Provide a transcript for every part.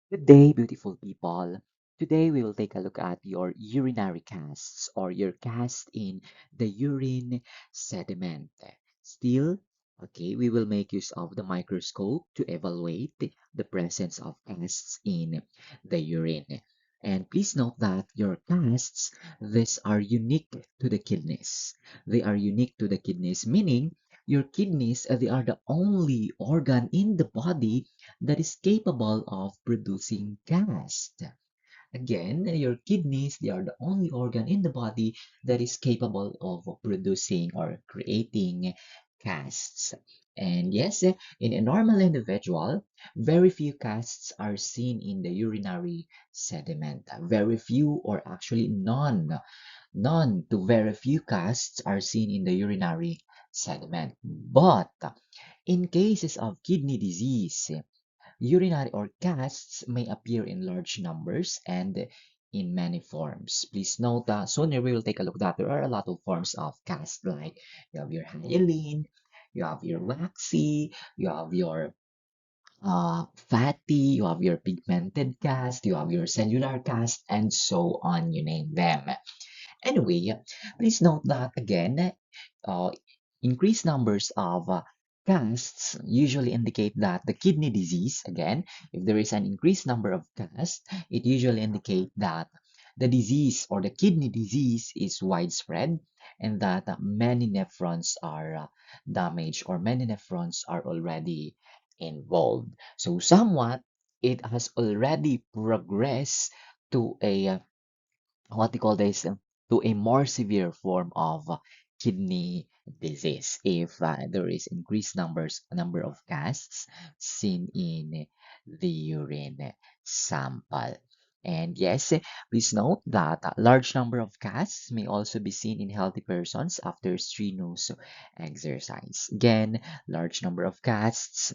Good day, beautiful people. Today we will take a look at your urinary casts or your cast in the urine sediment. Still, okay, we will make use of the microscope to evaluate the presence of casts in the urine. And please note that your casts, these are unique to the kidneys. They are unique to the kidneys, meaning your kidneys, they are the only organ in the body that is capable of producing gas. Again, your kidneys, they are the only organ in the body that is capable of producing or creating casts. And yes, in a normal individual, very few casts are seen in the urinary sediment. Very few or actually none to very few casts are seen in the urinary sediment. But in cases of kidney disease, urinary or casts may appear in large numbers and in many forms. Please note that sooner we will take a look that there are a lot of forms of cast, like you have your hyaline, you have your waxy, you have your fatty, you have your pigmented cast, you have your cellular cast, and so on, you name them. Anyway, please note that again, uh, increased numbers of casts usually indicate that the kidney disease, again, if there is an increased number of casts, it usually indicates that the disease or the kidney disease is widespread and that many nephrons are damaged or many nephrons are already involved. So somewhat, it has already progressed to a what you call this to a more severe form of kidney disease if there is increased number of casts seen in the urine sample. And yes, please note that a large number of casts may also be seen in healthy persons after strenuous exercise. Again, large number of casts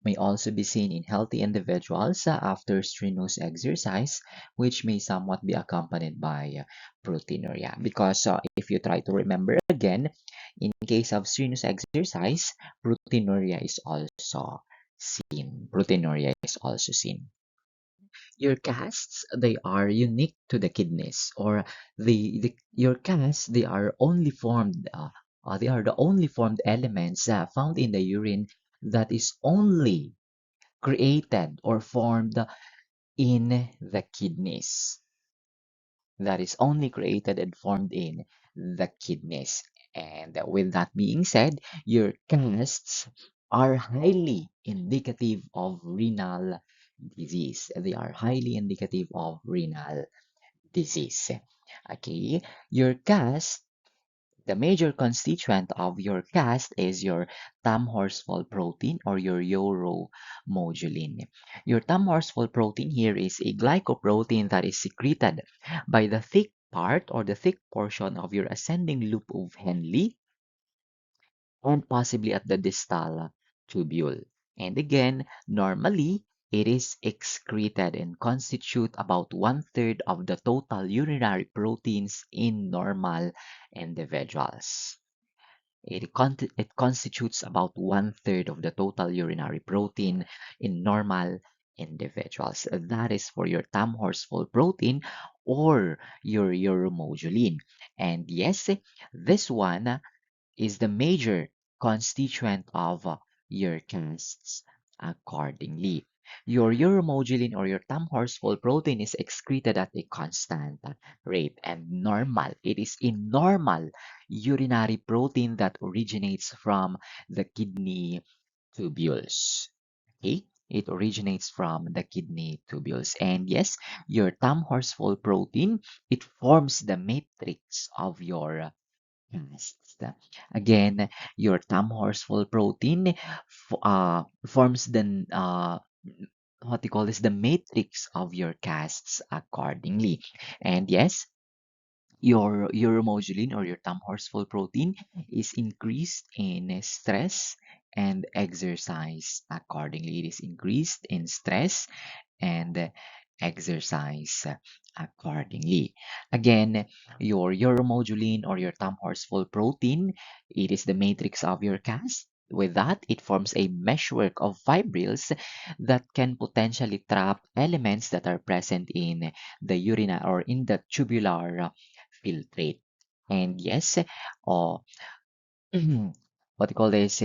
may also be seen in healthy individuals after strenuous exercise, which may somewhat be accompanied by proteinuria. Because if you try to remember again, in case of strenuous exercise, proteinuria is also seen. Proteinuria is also seen. Your casts, they are unique to the kidneys, or your casts, they are only formed. They are the only formed elements found in the urine that is only created or formed in the kidneys. That is only created and formed in the kidneys. And with that being said, your casts are highly indicative of renal disease. They are highly indicative of renal disease. Okay, your cast the major constituent of your cast is your Tham-Horsfall protein or your uromodulin. Your Tham-Horsfall protein here is a glycoprotein that is secreted by the thick part or the thick portion of your ascending loop of Henle and possibly at the distal tubule. And again, normally, it is excreted and constitute about one-third of the total urinary proteins in normal individuals. It constitutes about one-third of the total urinary protein in normal individuals. That is for your Tham-Horsfall protein or your uromodulin. And yes, this one is the major constituent of your casts accordingly. Your uromodulin or your Tham-Horsfall protein is excreted at a constant rate and normal. It is a normal urinary protein that originates from the kidney tubules. Okay? It originates from the kidney tubules. And yes, your Tham-Horsfall protein, it forms the matrix of your casts. Again, your Tham-Horsfall protein forms the what you call this the matrix of your casts accordingly. And yes, your uromodulin or your Tham-Horsfall protein is increased in stress and exercise accordingly. It is increased in stress and exercise accordingly. Again, your uromodulin or your Tham-Horsfall protein, it is the matrix of your cast. With that, it forms a meshwork of fibrils that can potentially trap elements that are present in the urine or in the tubular filtrate. And yes, uh, what you call this,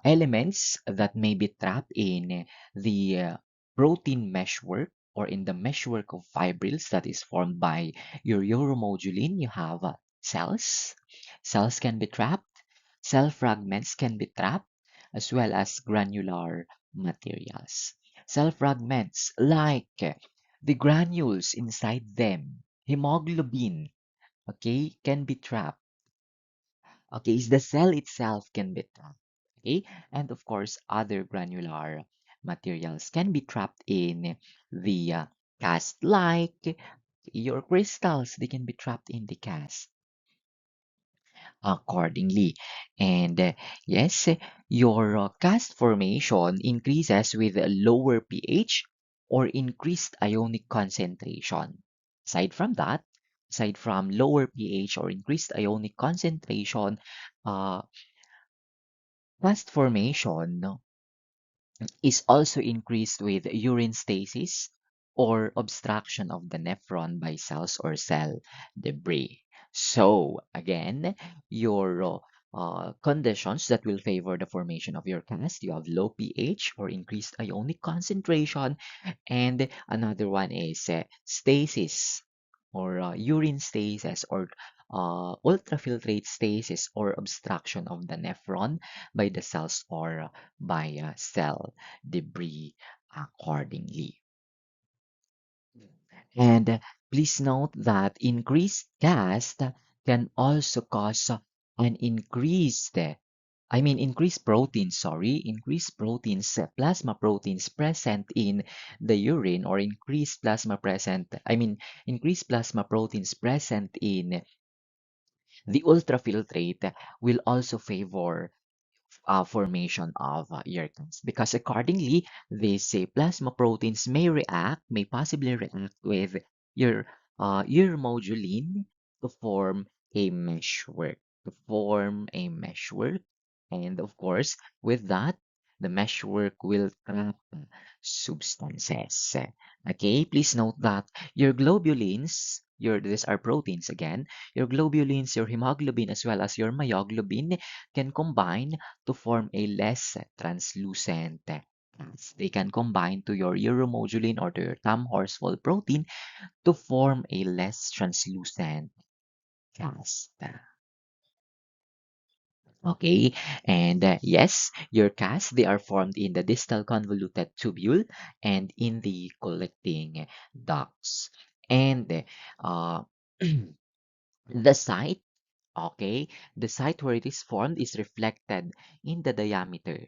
elements that may be trapped in the protein meshwork or in the meshwork of fibrils that is formed by your uromodulin. You have cells. Cells can be trapped. Cell fragments can be trapped, as well as granular materials. Cell fragments like the granules inside them, hemoglobin, okay, can be trapped. Okay, is the cell itself can be trapped. Okay, and of course, other granular materials can be trapped in the cast, like your crystals. They can be trapped in the cast accordingly. And yes, your cast formation increases with a lower pH or increased ionic concentration. Aside from that, aside from lower pH or increased ionic concentration, uh, cast formation is also increased with urine stasis or obstruction of the nephron by cells or cell debris. So, again, your conditions that will favor the formation of your cast, you have low pH or increased ionic concentration, and another one is stasis or urine stasis or ultrafiltrate stasis or obstruction of the nephron by the cells or by cell debris accordingly. And please note that increased cast can also cause an increased proteins, increased proteins, plasma proteins present in the urine or increased plasma proteins present in the ultrafiltrate will also favor formation of uricans because accordingly these plasma proteins may possibly react with your uromodulin to form a meshwork and of course with that the meshwork will trap substances. Okay, please note that your globulins, these are proteins again, your globulins, your hemoglobin as well as your myoglobin can combine to form a less translucent gas. They can combine to your uromodulin or to your Thom Horsfall protein to form a less translucent gas. Okay, and yes, your cast, they are formed in the distal convoluted tubule and in the collecting ducts. And uh, the site, okay, the site where it is formed in the diameter,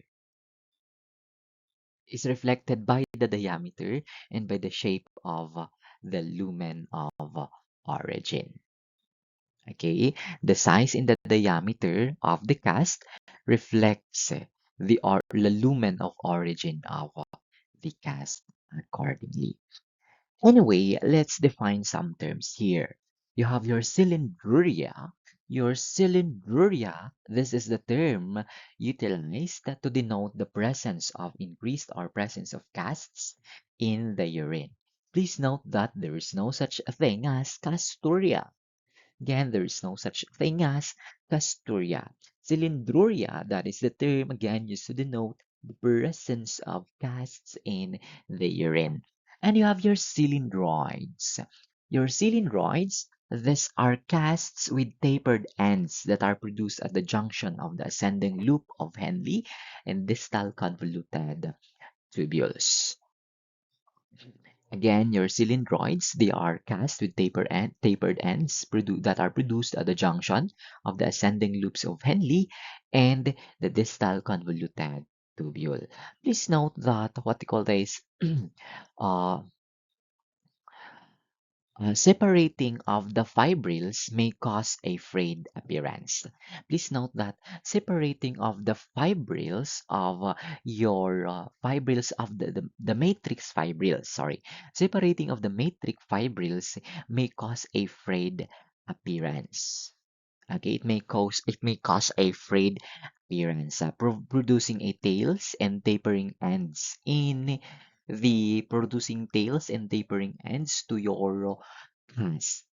is reflected by the diameter and by the shape of the lumen of origin. Okay, the size in the diameter of the cast reflects the lumen of origin of the cast accordingly. Anyway, let's define some terms here. You have your cylindruria. Your cylindruria, this is the term utilized to denote the presence of increased or presence of casts in the urine. Please note that there is no such a thing as casturia. Again, there is no such thing as casturia. Cylindruria, that is the term again used to denote the presence of casts in the urine. And you have your cylindroids. Your cylindroids, these are casts with tapered ends that are produced at the junction of the ascending loop of Henle and distal convoluted tubules. Again, your cylindroids, they are cast with tapered ends that are produced at the junction of the ascending loops of Henle and the distal convoluted tubule. Please note that what we call this uh, separating of the fibrils may cause a frayed appearance. Please note that separating of the fibrils of your fibrils of the matrix fibrils, separating of the matrix fibrils may cause a frayed appearance. Okay, it may cause a frayed appearance, producing a tails and tapering ends in the producing tails and tapering ends to your cast.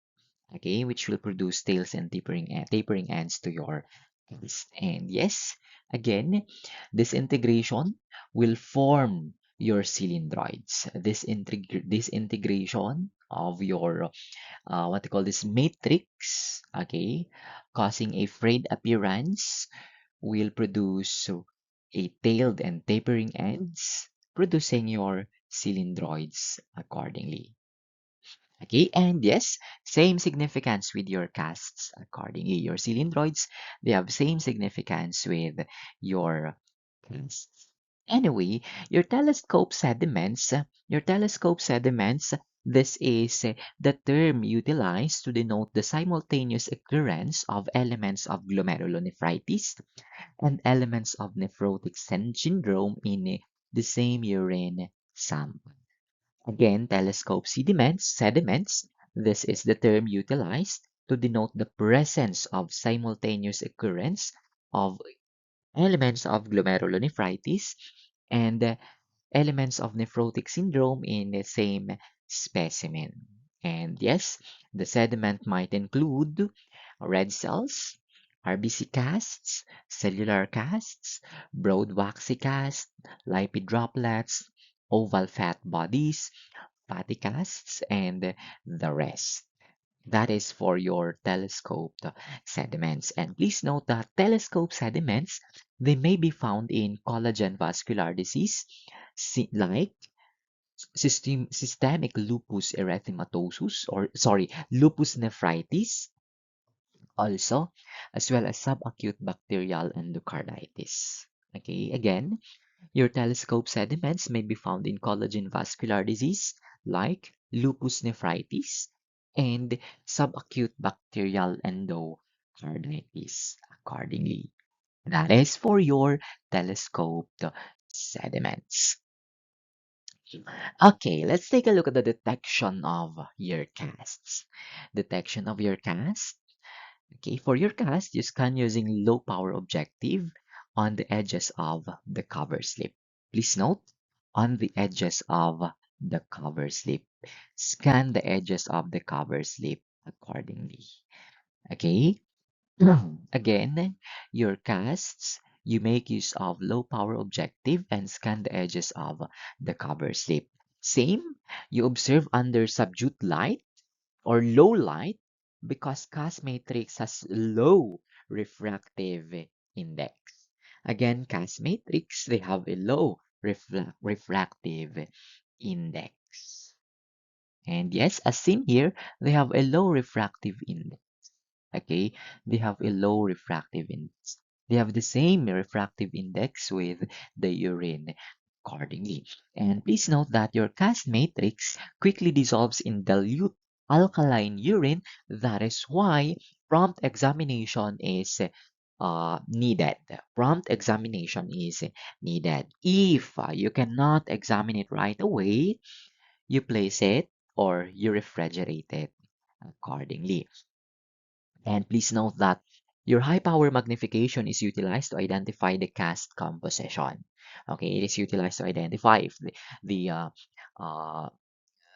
Okay, which will produce tails and tapering ends to your cast. And yes, again, this integration will form your cylindroids. This integration of your what you call this matrix, okay, causing a frayed appearance will produce a tailed and tapering ends, producing your cylindroids accordingly. Okay, and yes, same significance with your casts accordingly. Your cylindroids, they have same significance with your casts. Anyway, your telescope sediments, this is the term utilized to denote the simultaneous occurrence of elements of glomerulonephritis and elements of nephrotic syndrome in the same urine sample. Again, telescope sediments. This is the term utilized to denote the presence of simultaneous occurrence of elements of glomerulonephritis and elements of nephrotic syndrome in the same specimen. And yes, the sediment might include red cells, RBC casts, cellular casts, broad waxy casts, lipid droplets, oval fat bodies, fatty casts, and the rest. That is for your telescoped sediments. And please note that telescope sediments, they may be found in collagen vascular disease, like systemic lupus erythematosus, or sorry, lupus nephritis, also, as well as subacute bacterial endocarditis. Okay, again, your telescope sediments may be found in collagen vascular disease like lupus nephritis and subacute bacterial endocarditis accordingly. That is for your telescoped sediments. Okay, let's take a look at the detection of your casts. Detection of your cast. Okay, for your cast, you scan using low power objective on the edges of the cover slip. Please note, on the edges of the cover slip. Scan the edges of the cover slip accordingly. Okay? Again, your casts, you make use of low power objective and scan the edges of the cover slip. Same, you observe under subdued light or low light because cast matrix has low refractive index. Again, cast matrix, they have a low refractive index. And yes, as seen here, they have a low refractive index. Okay, they have a low refractive index. They have the same refractive index with the urine accordingly. And please note that your cast matrix quickly dissolves in dilute alkaline urine. That is why prompt examination is needed. Prompt examination is needed. If you cannot examine it right away, you place it or you refrigerate it accordingly. And please note that your high power magnification is utilized to identify the cast composition. Okay, it is utilized to identify if uh,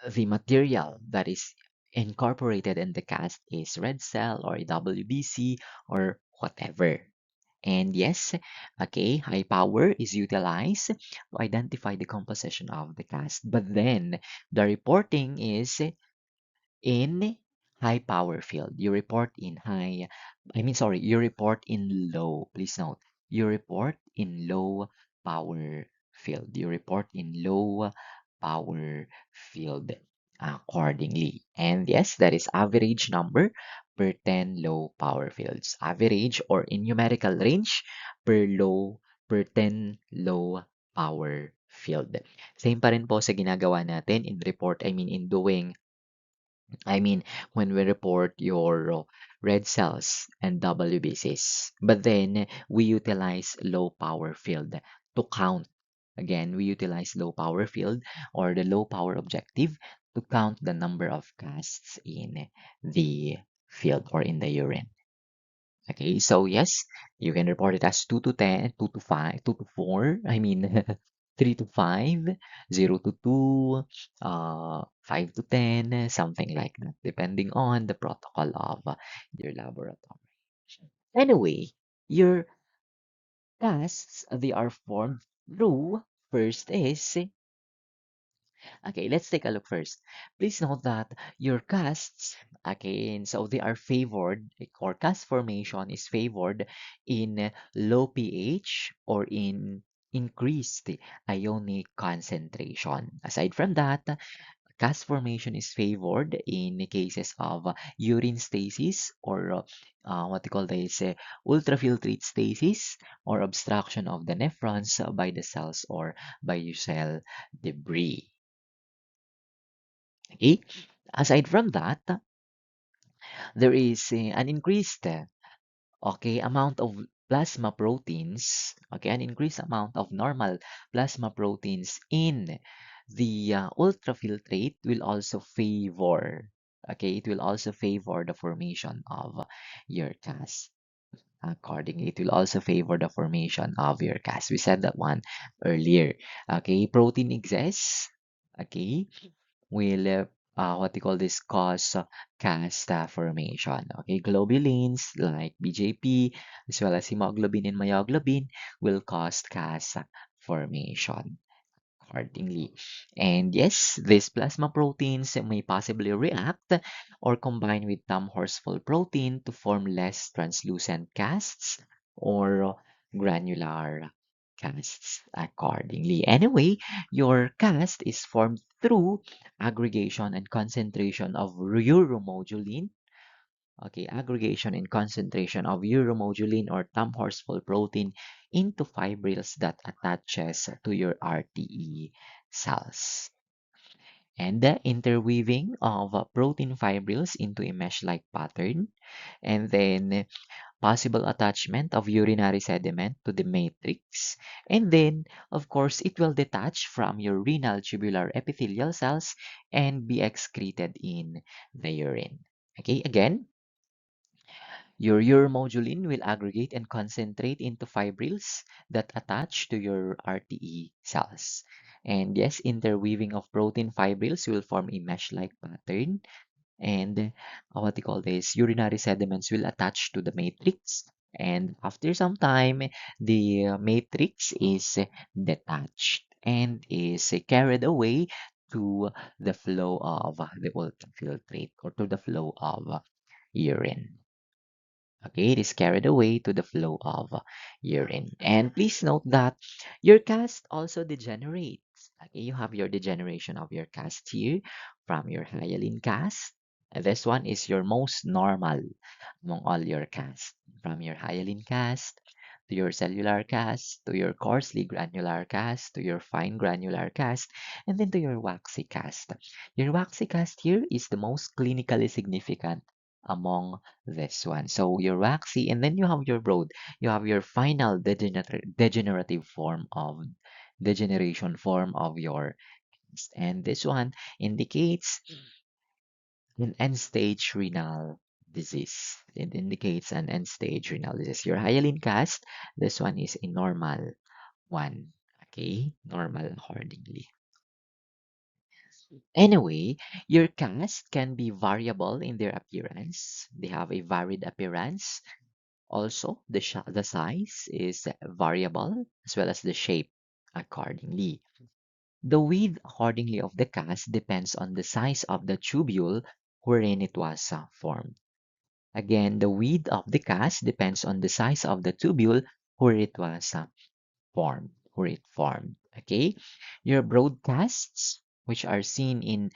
the material that is incorporated in the cast is red cell or WBC or whatever. And yes, okay, high power is utilized to identify the composition of the cast. But then the reporting is in high power field. You report in low. Please note, you report in low power field. You report in low power field accordingly. And yes, that is average number per 10 low power fields. Average or in numerical range per 10 low power field. Same pa rin po sa ginagawa natin in report, in doing when we report your red cells and WBCs. But then we utilize low power field to count. Again, we utilize low power field or the low power objective to count the number of casts in the field or in the urine. Okay, so yes, you can report it as 2 to 10, 2 to 5, 2 to 4, I mean 3 to 5, 0 to 2, 5 to 10, something like that, depending on the protocol of your laboratory. Anyway, your casts, they are formed through, first is, okay, let's take a look first. Please note that your casts, again, so they are favored, or cast formation is favored in low pH or in increased ionic concentration. Aside from that, cast formation is favored in cases of urine stasis or what they call this ultrafiltrate stasis or obstruction of the nephrons by the cells or by your cell debris. Okay. Aside from that, there is an increased amount of plasma proteins, an increased amount of normal plasma proteins in the ultrafiltrate will also favor, it will also favor the formation of your cast. Accordingly, it will also favor the formation of your cast. We said that one earlier. Okay, protein excess, okay, will what they call this cause cast formation. Okay, globulins like BJP as well as hemoglobin and myoglobin will cause cast formation accordingly. And yes, these plasma proteins may possibly react or combine with Thom-Horsfall protein to form less translucent casts or granular casts accordingly. Anyway, your cast is formed through aggregation and concentration of uromodulin. Okay, aggregation and concentration of uromodulin or Thom-Horsfall protein into fibrils that attaches to your RTE cells. And the interweaving of protein fibrils into a mesh-like pattern, and then possible attachment of urinary sediment to the matrix, and then, of course, it will detach from your renal tubular epithelial cells and be excreted in the urine. Okay, again, your uromodulin will aggregate and concentrate into fibrils that attach to your RTE cells. And yes, interweaving of protein fibrils will form a mesh-like pattern. And what you call this, urinary sediments will attach to the matrix. And after some time, the matrix is detached and is carried away to the flow of the ultrafiltrate or to the flow of urine. Okay, it is carried away to the flow of urine. And please note that your cast also degenerates. Okay, you have your degeneration of your cast here from your hyaline cast. And this one is your most normal among all your cast. From your hyaline cast to your cellular cast to your coarsely granular cast to your fine granular cast and then to your waxy cast. Your waxy cast here is the most clinically significant among this one. So your waxy, and then you have your broad. You have your final degenerative form of degeneration form of your, and this one indicates an end-stage renal disease. It indicates an end-stage renal disease. Your hyaline cast, this one is a normal one. Okay, normal accordingly. Anyway, your cast can be variable in their appearance. They have a varied appearance. Also, the size is variable as well as the shape accordingly. The width accordingly of the cast depends on the size of the tubule wherein it was formed. Again, the width of the cast depends on the size of the tubule where it was formed, where it formed. Okay, your broadcasts, which are seen in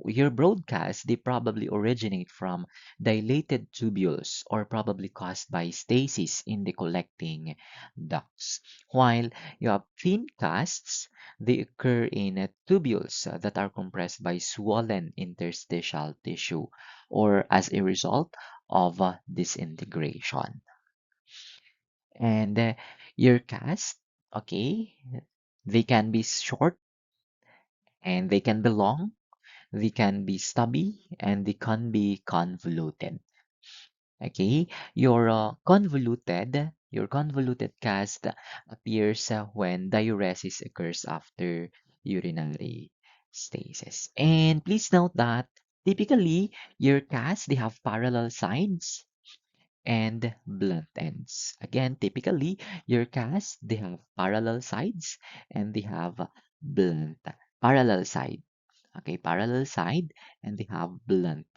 your broadcasts, they probably originate from dilated tubules or probably caused by stasis in the collecting ducts. While you have thin casts, they occur in tubules that are compressed by swollen interstitial tissue or as a result of disintegration. And your cast, okay, they can be short and they can be long, they can be stubby, and they can be convoluted. Okay, your convoluted cast appears when diuresis occurs after urinary stasis. And please note that typically your cast they have parallel sides and blunt ends. Again, typically your cast they have parallel sides and they have blunt parallel side. Okay, parallel side, and they have blunt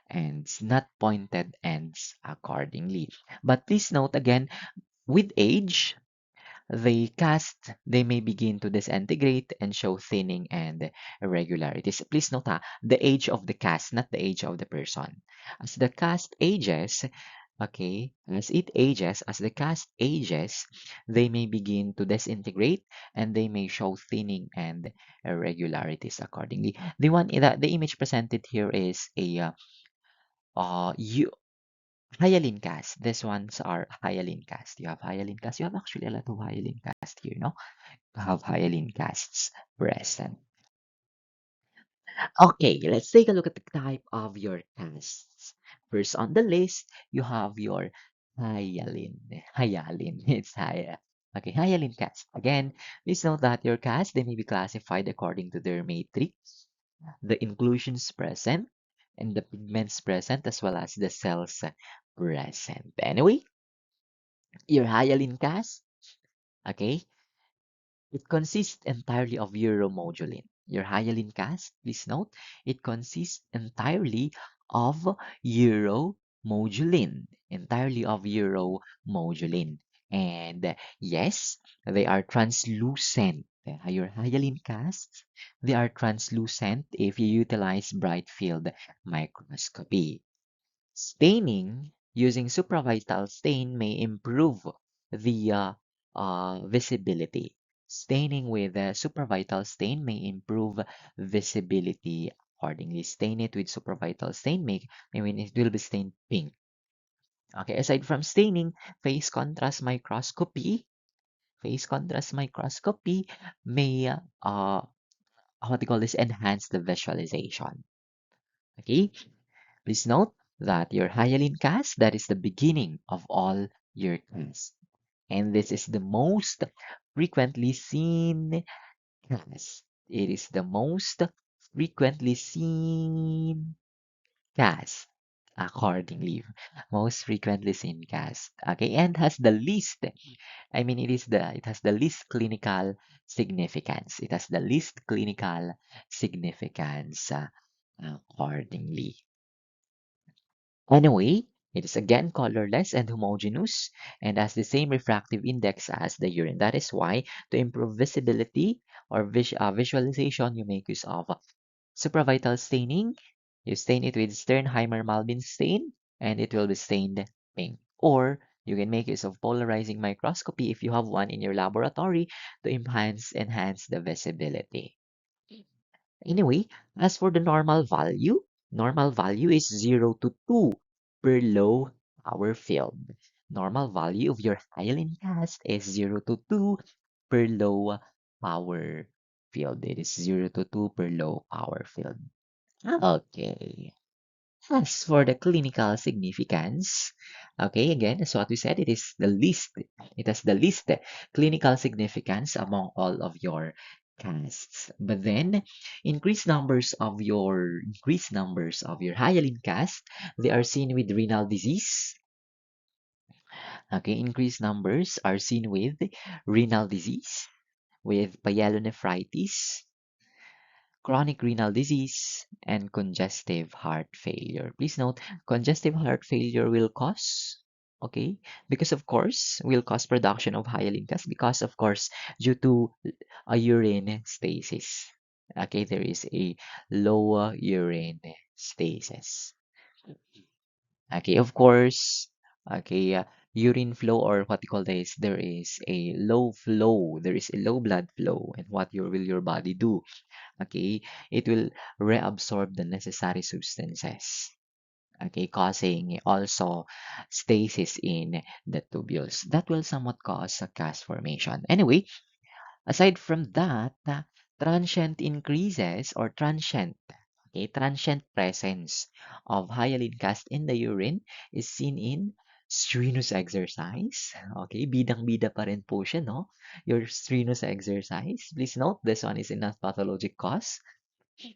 ends, not pointed ends accordingly. But please note again, with age, they may begin to disintegrate and show thinning and irregularities. Please note the age of the cast, not the age of the person. As the cast ages, okay, as the cast ages, they may begin to disintegrate and they may show thinning and irregularities accordingly. The image presented here is a you hyaline cast. These ones are hyaline cast. You have hyaline cast. You have actually a lot of hyaline cast here, no? You have hyaline casts present. Okay, let's take a look at the type of your casts. First on the list, you have your hyaline. Hyaline, it's hyaline. Okay, hyaline cast. Again, please note that your casts, they may be classified according to their matrix, the inclusions present, and the pigments present, as well as the cells present. Anyway, your hyaline cast, okay, it consists entirely of uromodulin. Your hyaline cast, please note, it consists entirely of uromodulin. And yes, they are translucent. Your hyaline casts, they are translucent if you utilize bright field microscopy. Staining using supravital stain may improve the visibility. Staining with supravital stain may improve visibility accordingly. Stain it with supravital stain, it will be stained pink. Okay, aside from staining, phase contrast microscopy, phase contrast microscopy may what do you call this, enhance the visualization. Okay, please note that your hyaline cast, that is the beginning of all your casts. And this is the most frequently seen cast. It is the most frequently seen cast accordingly. Most frequently seen cast. Okay, and has the least, it has the least clinical significance. It has the least clinical significance accordingly. Anyway, it is again colorless and homogeneous and has the same refractive index as the urine. That is why, to improve visibility or visualization, you make use of supravital staining. You stain it with Sternheimer-Malbin stain, and it will be stained pink. Or you can make use of polarizing microscopy if you have one in your laboratory to enhance the visibility. Anyway, as for the normal value is 0 to 2 per low power field. Normal value of your hyaline cast is 0 to 2 per low power field. It is 0 to 2 per low power field. Okay. As for the clinical significance, okay, again, as what we said, it has the least clinical significance among all of your casts. But then, increased numbers of your hyaline cast, they are seen with renal disease. Okay, increased numbers are seen with renal disease, with pyelonephritis, chronic renal disease, and congestive heart failure. Please note, congestive heart failure will cause, okay, because of course, will cause production of hyaline gas because of course, due to a urine stasis. Okay, there is a lower urine stasis. Okay, of course, okay, urine flow or what you call this, there is a low flow, there is a low blood flow, and what will your body do? Okay, it will reabsorb the necessary substances, okay, causing also stasis in the tubules. That will somewhat cause a cast formation. Anyway, aside from that, transient increases or transient, A transient presence of hyalin cast in the urine is seen in strenuous exercise. Okay, bidang-bida pa rin po siya, no? Your strenuous exercise. Please note, this one is not pathologic cause.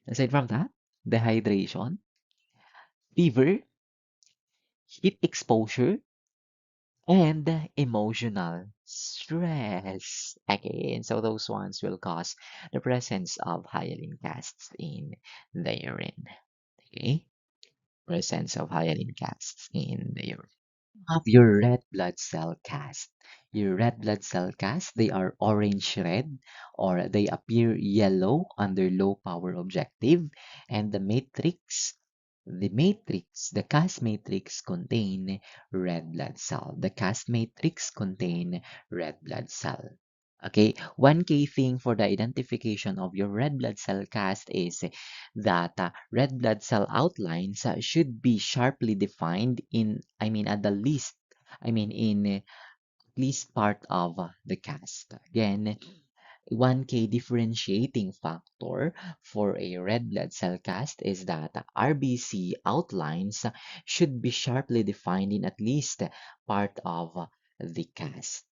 Aside from that, dehydration, fever, heat exposure, and emotional stress. Again, so those ones will cause the presence of hyalin casts in the urine. Okay? Presence of hyalin casts in the urine. Of your red blood cell cast. Your red blood cell cast, they are orange red or they appear yellow under low power objective, and the cast matrix contain red blood cell. The cast matrix contain red blood cell. Okay, one key thing for the identification of your red blood cell cast is that red blood cell outlines should be sharply defined at the least, in least part of the cast. Again, one key differentiating factor for a red blood cell cast is that RBC outlines should be sharply defined in at least part of the cast.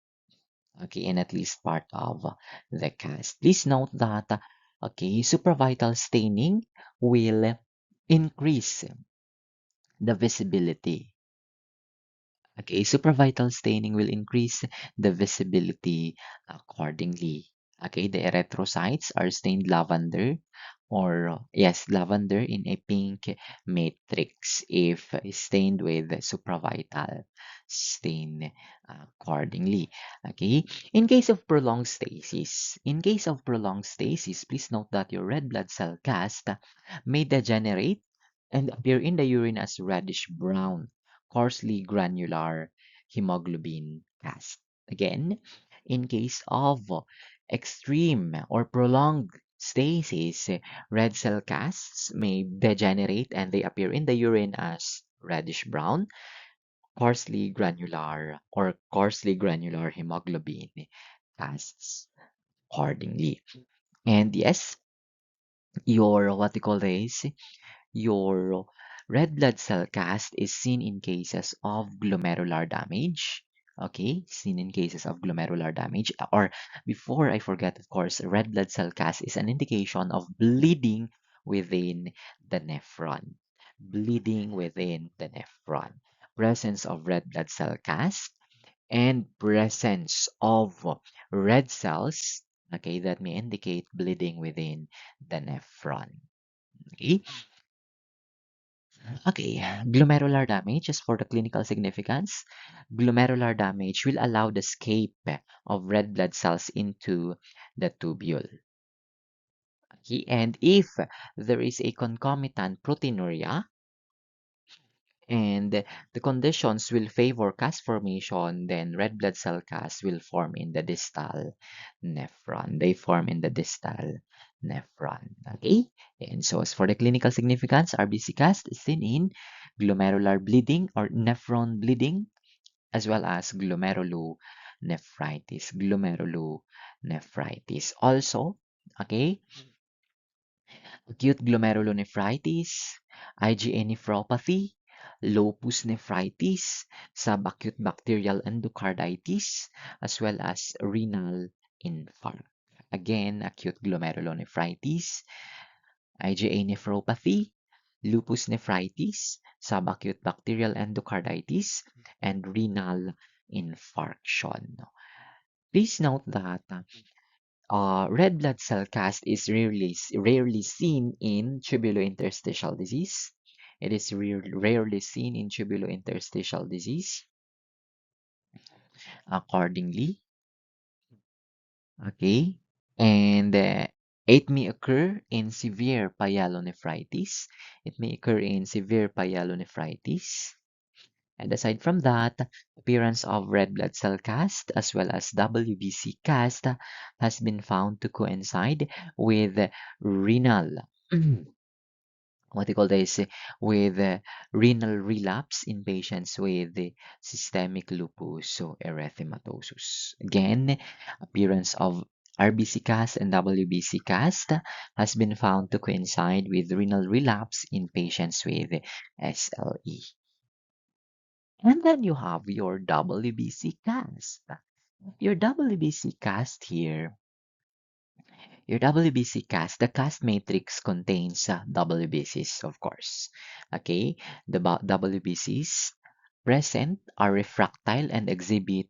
Okay, in at least part of the cast. Please note that, okay, supravital staining will increase the visibility. Okay, supravital staining will increase the visibility accordingly. Okay, the erythrocytes are stained lavender or yes, lavender in a pink matrix if stained with supravital stain accordingly. Okay, in case of prolonged stasis, please note that your red blood cell cast may degenerate and appear in the urine as reddish brown coarsely granular hemoglobin cast. Again, in case of extreme or prolonged stasis, red cell casts may degenerate and they appear in the urine as reddish brown, coarsely granular hemoglobin casts accordingly. And yes, your what you call this your red blood cell cast is seen in cases of glomerular damage. Okay, seen in cases of glomerular damage. Or before I forget, of course, red blood cell cast is an indication of bleeding within the nephron. Bleeding within the nephron. Presence of red blood cell cast and presence of red cells, okay, that may indicate bleeding within the nephron. Okay, Okay, glomerular damage is for the clinical significance. Glomerular damage will allow the escape of red blood cells into the tubule. Okay, and if there is a concomitant proteinuria, and the conditions will favor cast formation, then red blood cell cast will form in the distal nephron. They form in the distal nephron. Okay? And so as for the clinical significance, RBC cast is seen in glomerular bleeding or nephron bleeding, as well as glomerulonephritis. Glomerulonephritis. Also, okay, acute glomerulonephritis, IgA nephropathy, lupus nephritis, subacute bacterial endocarditis, as well as renal infarct. Again, acute glomerulonephritis, IgA nephropathy, lupus nephritis, subacute bacterial endocarditis, and renal infarction. Please note that red blood cell cast is rarely seen in tubulointerstitial disease. It is rarely seen in tubulointerstitial disease. Accordingly, okay, and it may occur in severe pyelonephritis. It may occur in severe pyelonephritis. And aside from that, appearance of red blood cell cast as well as WBC cast has been found to coincide with renal, what do you call this, with renal relapse in patients with systemic lupus or erythematosus. Again, appearance of RBC cast and WBC cast has been found to coincide with renal relapse in patients with SLE. And then you have your WBC cast. Your WBC cast here, your WBC cast, the cast matrix contains WBCs, of course. Okay, the WBCs present are refractile and exhibit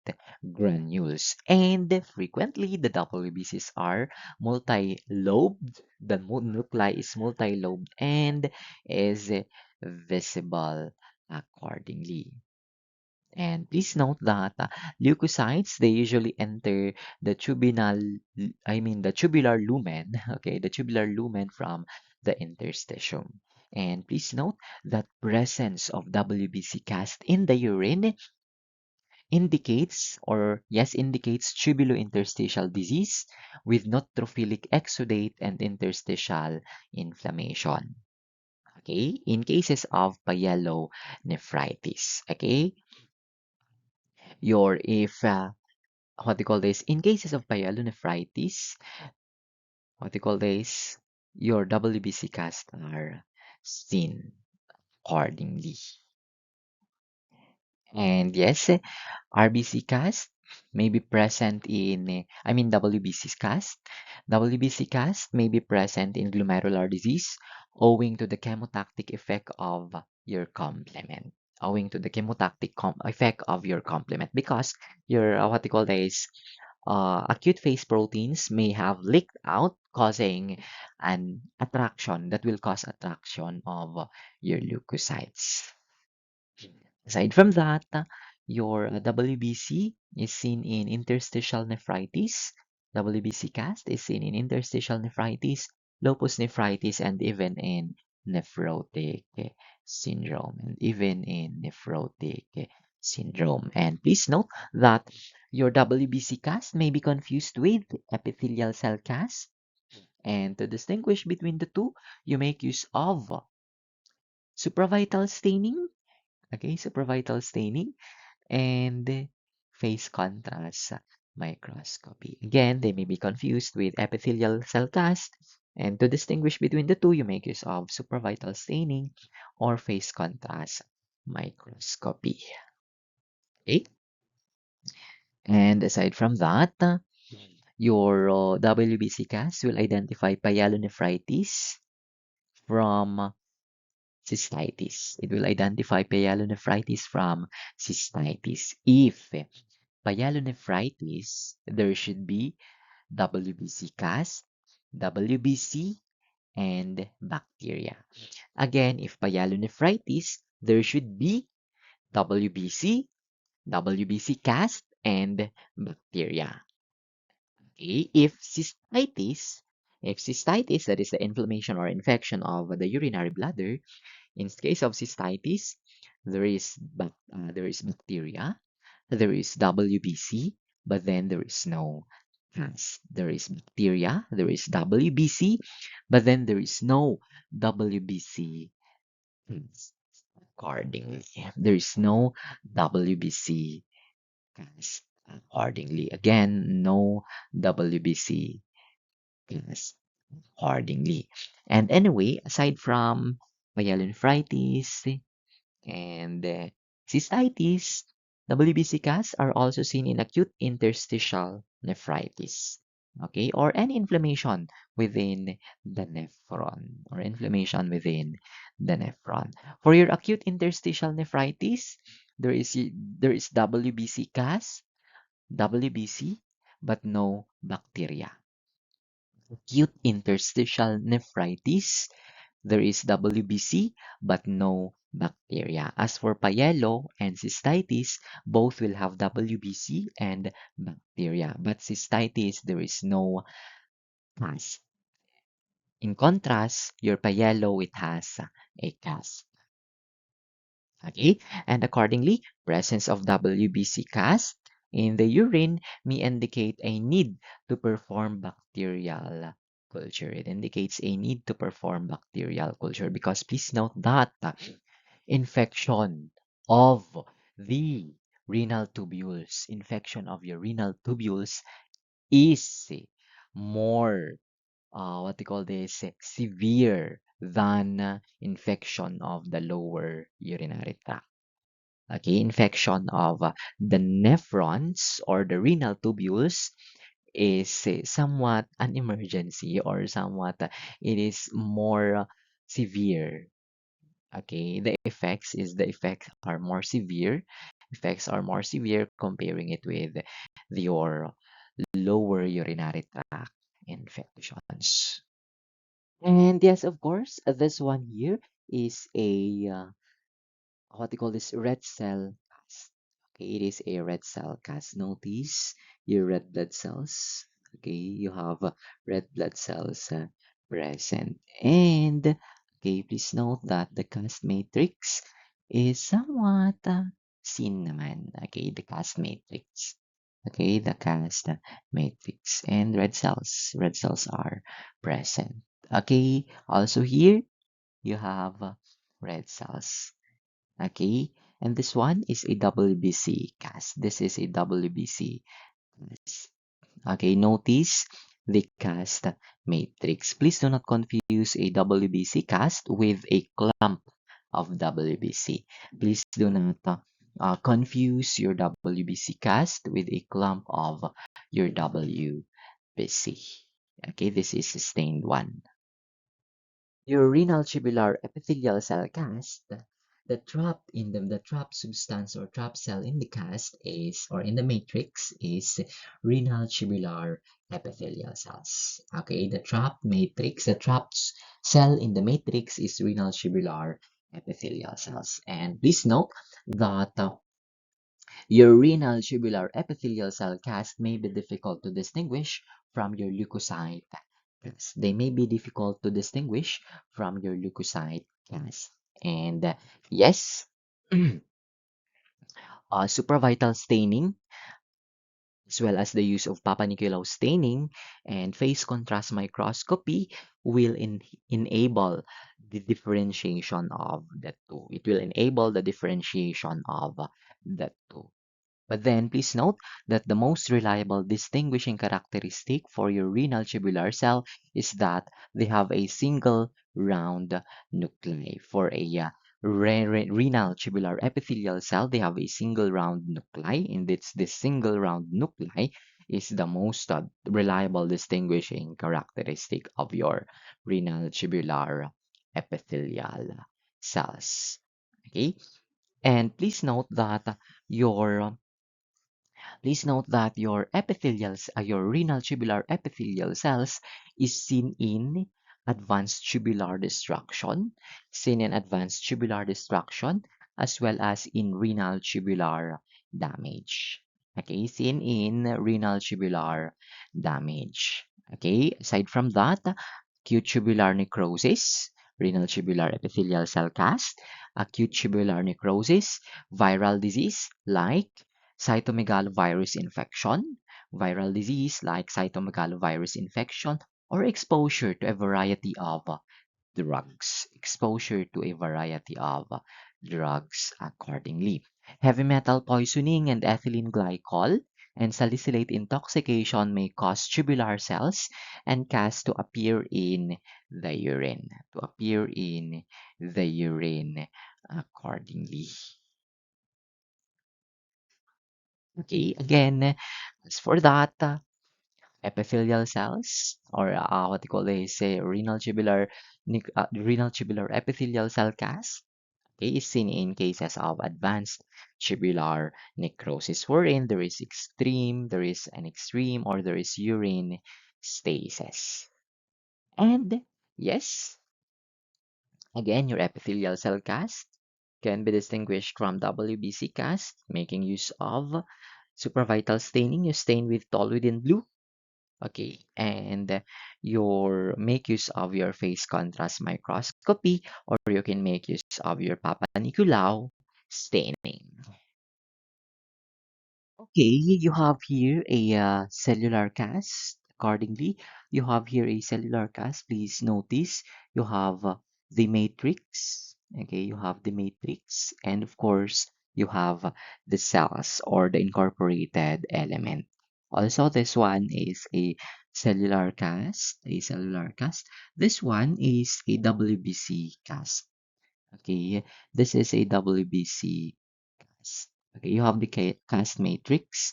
granules. And frequently, the WBCs are multi-lobed. The nuclei is multi-lobed and is visible accordingly. And please note that leukocytes, they usually enter the the tubular lumen, okay, the tubular lumen from the interstitium. And please note that presence of WBC cast in the urine indicates tubulointerstitial disease with neutrophilic exudate and interstitial inflammation. Okay, in cases of pyelonephritis, okay, your if what do you call this? In cases of pyelonephritis, what do you call this? Your WBC cast are seen accordingly. And yes, RBC cast may be present in, WBC cast. WBC cast may be present in glomerular disease owing to the chemotactic effect of your complement. Owing to the chemotactic effect of your complement, because your, what you call this, acute phase proteins may have leaked out, causing an attraction that will cause attraction of your leukocytes. Aside from that, your WBC is seen in interstitial nephritis. WBC cast is seen in interstitial nephritis, lupus nephritis, and even in nephrotic syndrome. And please note that your WBC cast may be confused with epithelial cell cast. And to distinguish between the two, you make use of supravital staining. Okay, supravital staining and phase contrast microscopy. Again, they may be confused with epithelial cell cast, and to distinguish between the two, you make use of supravital staining or phase contrast microscopy. Okay? And aside from that, your WBC cast will identify pyelonephritis from cystitis. It will identify pyelonephritis from cystitis. If pyelonephritis, there should be WBC cast, WBC, and bacteria. Again, if pyelonephritis, there should be WBC, WBC cast, and bacteria. Okay, if cystitis, that is the inflammation or infection of the urinary bladder, in case of cystitis, there is bacteria, there is WBC, but then there is no cast. There is bacteria, there is WBC, but then there is no WBC cast. Accordingly, there is no WBC cast. Accordingly, again, no WBC cast. Accordingly. And anyway, aside from pyelonephritis, and cystitis, WBC casts are also seen in acute interstitial nephritis, okay, or any inflammation within the nephron, For your acute interstitial nephritis, there is WBC cast, WBC, but no bacteria. Acute interstitial nephritis, there is WBC but no bacteria. As for pyelo and cystitis, both will have WBC and bacteria. But cystitis, there is no cast. In contrast, your pyelo, it has a cast. Okay, and accordingly, presence of WBC cast in the urine may indicate a need to perform bacterial culture. It indicates a need to perform bacterial culture because please note that infection of the renal tubules, infection of your renal tubules is more, what they call this, severe than infection of the lower urinary tract. Okay, infection of the nephrons or the renal tubules is somewhat an emergency, or somewhat it is more severe. Okay, the effects are more severe. Effects are more severe comparing it with your lower urinary tract infections. And yes, of course, this one here is a what they call this, red cell cast. Okay, it is a red cell cast. Notice your red blood cells. Okay, you have red blood cells present. And okay, please note that the cast matrix is somewhat seen naman. Okay, the cast matrix. Okay, the cast matrix and red cells. Red cells are present. Okay, also here you have red cells. Okay, and this one is a WBC cast. This is a WBC cast. Okay, notice the cast matrix. Please do not confuse a WBC cast with a clump of WBC. Please do not confuse your WBC cast with a clump of your WBC. Okay, this is a stained one. Your renal tubular epithelial cell cast, the trapped substance or trapped cell in the cast is, or in the matrix, is renal tubular epithelial cells. Okay, the trapped cell in the matrix is renal tubular epithelial cells. And please note that your renal tubular epithelial cell cast may be difficult to distinguish from your leukocyte cast. They may be difficult to distinguish from your leukocyte cast. And yes, supravital staining, as well as the use of Papa Nicolau staining and phase contrast microscopy, will enable the differentiation of the two. It will enable the differentiation of the two. But then please note that the most reliable distinguishing characteristic for your renal tubular cell is that they have a single round nuclei. For a renal tubular epithelial cell, they have a single round nuclei, and this single round nuclei is the most reliable distinguishing characteristic of your renal tubular epithelial cells. Okay, and please note that your your renal tubular epithelial cells is seen in advanced tubular destruction, as well as in renal tubular damage. Okay, seen in renal tubular damage. Okay, aside from that, acute tubular necrosis, renal tubular epithelial cell cast, acute tubular necrosis, viral disease like cytomegalovirus infection, viral disease like cytomegalovirus infection, or exposure to a variety of drugs accordingly. Heavy metal poisoning and ethylene glycol and salicylate intoxication may cause tubular cells and cast to appear in the urine accordingly. Okay, again, as for that, epithelial cells, or what you call renal tubular epithelial cell cast, okay, is seen in cases of advanced tubular necrosis, wherein there is an extreme, or there is urine stasis. And yes, again, your epithelial cell cast can be distinguished from WBC cast, making use of supravital staining. You stain with toluidine blue. Okay, and your make use of your phase contrast microscopy, or you can make use of your Papa Nicolau staining. Okay, you have here a cellular cast. Accordingly, you have here a cellular cast. Please notice you have the matrix. Okay, you have the matrix, and of course, you have the cells or the incorporated element. Also, this one is a cellular cast, This one is a WBC cast. Okay, this is a WBC cast. Okay, you have the cast matrix.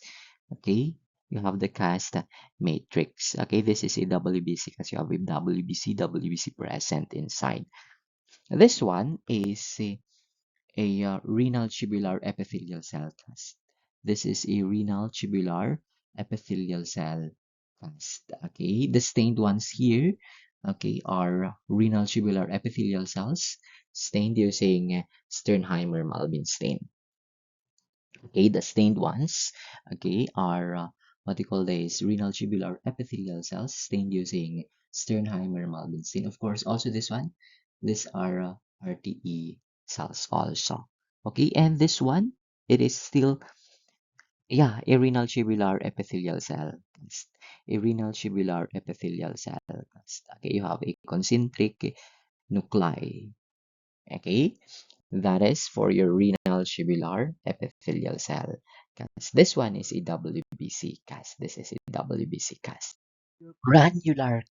Okay, you have the cast matrix. Okay, this is a WBC because you have a WBC present inside. This one is a renal tubular epithelial cell cast. This is a renal tubular epithelial cell cast. Okay, the stained ones here, okay, are renal tubular epithelial cells stained using Sternheimer Malvin stain. Okay, the stained ones, okay, are what you call this renal tubular epithelial cells stained using Sternheimer Malvin stain. Of course, also this one, these are RTE cells also. Okay, and this one, it is still, yeah, a renal tubular epithelial cell. A renal tubular epithelial cell. Okay, you have a concentric nuclei. Okay, that is for your renal tubular epithelial cell cast. This one is a WBC cast. This is a WBC cast. Granular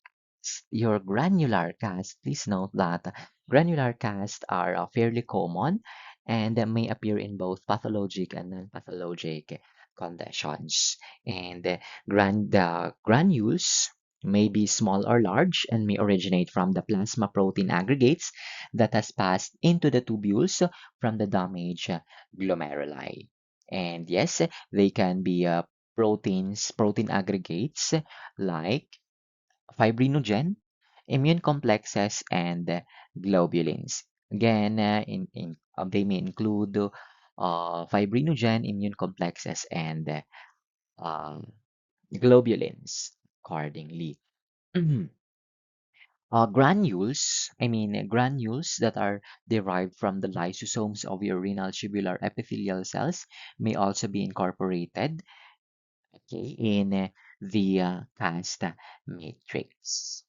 your granular cast, please note that granular casts are fairly common and may appear in both pathologic and non-pathologic conditions. And the granules may be small or large and may originate from the plasma protein aggregates that has passed into the tubules from the damaged glomeruli. And yes, they can be protein aggregates like fibrinogen, immune complexes, and globulins. Again, they may include fibrinogen, immune complexes, and globulins accordingly. Granules that are derived from the lysosomes of your renal tubular epithelial cells may also be incorporated, okay, in the cast matrix.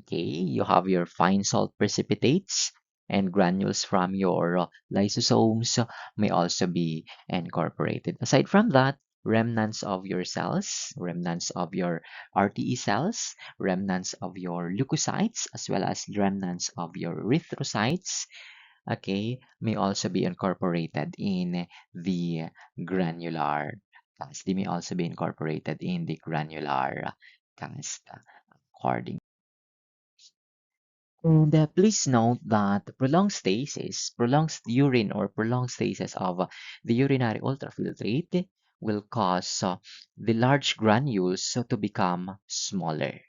Okay, you have your fine salt precipitates and granules from your lysosomes may also be incorporated. Aside from that, remnants of your cells, remnants of your RTE cells, remnants of your leukocytes, as well as remnants of your erythrocytes, okay, may also be incorporated in the granular cast. They may also be incorporated in the granular cast according. And please note that prolonged urine or prolonged stasis of the urinary ultrafiltrate will cause the large granules to become smaller.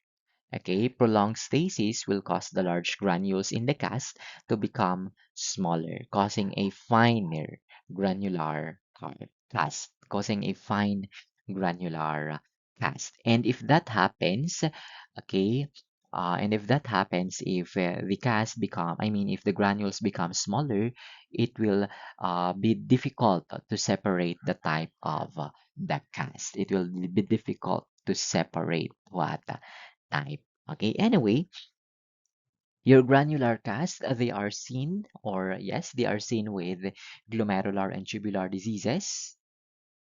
Okay, prolonged stasis will cause the large granules in the cast to become smaller, causing a finer granular causing a fine granular cast. And if that happens, okay, if the cast become, if the granules become smaller, it will be difficult to separate the type of the cast. It will be difficult to separate what type. Okay, anyway, your granular cast, they are seen, or yes, they are seen with glomerular and tubular diseases.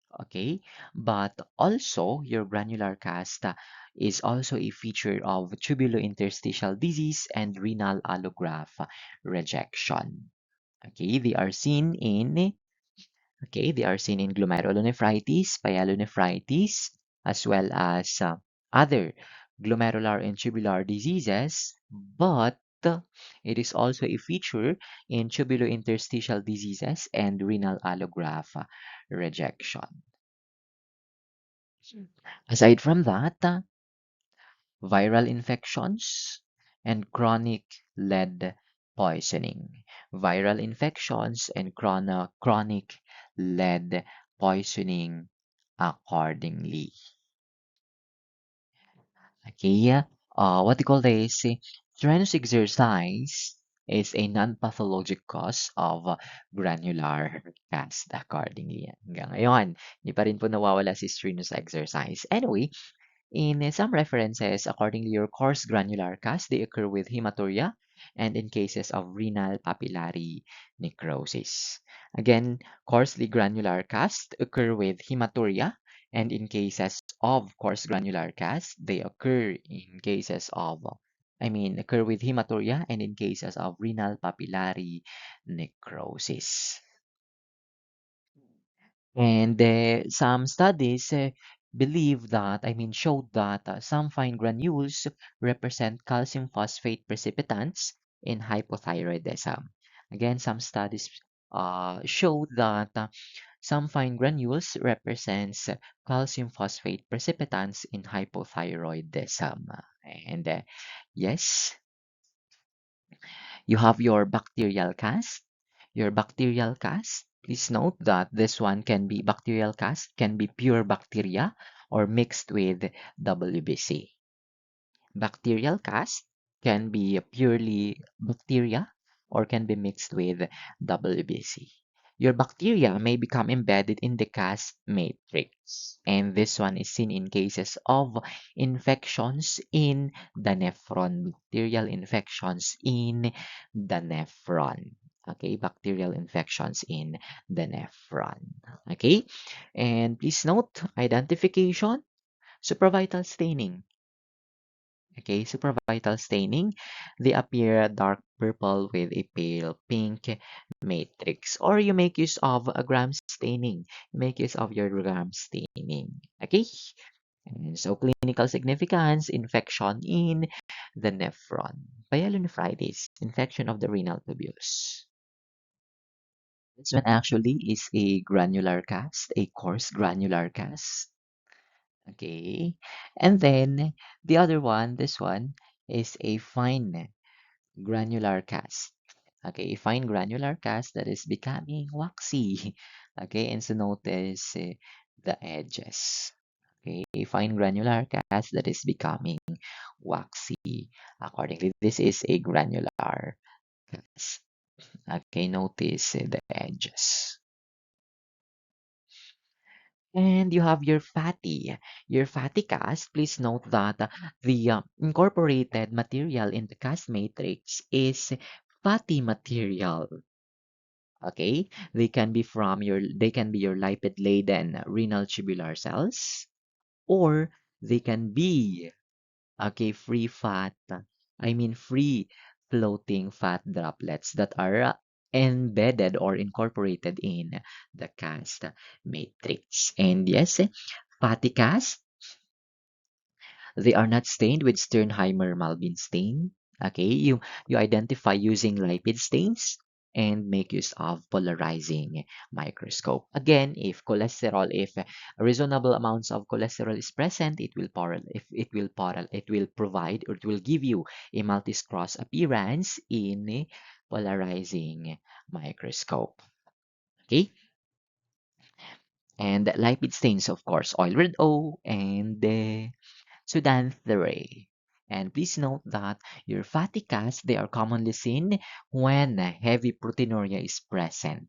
Okay, but also your granular cast is also a feature of tubulointerstitial disease and renal allograft rejection. Okay, they are seen in glomerulonephritis, pyelonephritis, as well as other glomerular and tubular diseases, but it is also a feature in tubulointerstitial diseases and renal allograft rejection. Aside from that, viral infections and chronic lead poisoning. Viral infections and chronic lead poisoning accordingly. Okay, what you call this? Strenuous exercise is a non-pathologic cause of granular cast accordingly. Hanggang ngayon, hindi pa rin po nawawala si strenuous exercise. Anyway, in some references, accordingly, your coarse granular cast, they occur with hematuria and in cases of renal papillary necrosis. Again, coarsely granular cast occur with hematuria and in cases of coarse granular cast, they occur in cases of, occur with hematuria and in cases of renal papillary necrosis. And some studies believe that, showed that some fine granules represent calcium phosphate precipitants in hypothyroidism. Again, some studies showed that some fine granules represents calcium phosphate precipitants in hypothyroidism. And yes, you have your bacterial cast. Your bacterial cast, please note that this one can be bacterial cast, can be pure bacteria or mixed with WBC. Bacterial cast can be purely bacteria or can be mixed with WBC. Your bacteria may become embedded in the cast matrix, and this one is seen in cases of infections in the nephron, bacterial infections in the nephron. Okay, bacterial infections in the nephron. Okay, and please note identification, supravital staining. Okay, supravital staining, they appear dark purple with a pale pink matrix. Or you make use of a gram staining. You make use of your gram staining. Okay? And so clinical significance, infection in the nephron. Pyelonephritis, infection of the renal tubules. This one actually is a granular cast, a coarse granular cast. Okay. And then the other one, this one, is a fine granular cast. Okay, a fine granular cast that is becoming waxy. Okay, and so notice the edges. Okay, a fine granular cast that is becoming waxy. Accordingly, this is a granular cast. Okay, notice the edges. And you have your fatty cast. Please note that the incorporated material in the cast matrix is fatty material. Okay, they can be your lipid-laden renal tubular cells, or they can be okay free floating fat droplets that are embedded or incorporated in the cast matrix. And yes, fatty cast, they are not stained with Sternheimer-Malbin stain. Okay, you identify using lipid stains and make use of polarizing microscope. Again, if reasonable amounts of cholesterol is present, it will provide or it will give you a multi-cross appearance in a polarizing microscope. Okay, and lipid stains, of course, oil red O and Sudantherae. And please note that your fatty casts, they are commonly seen when heavy proteinuria is present.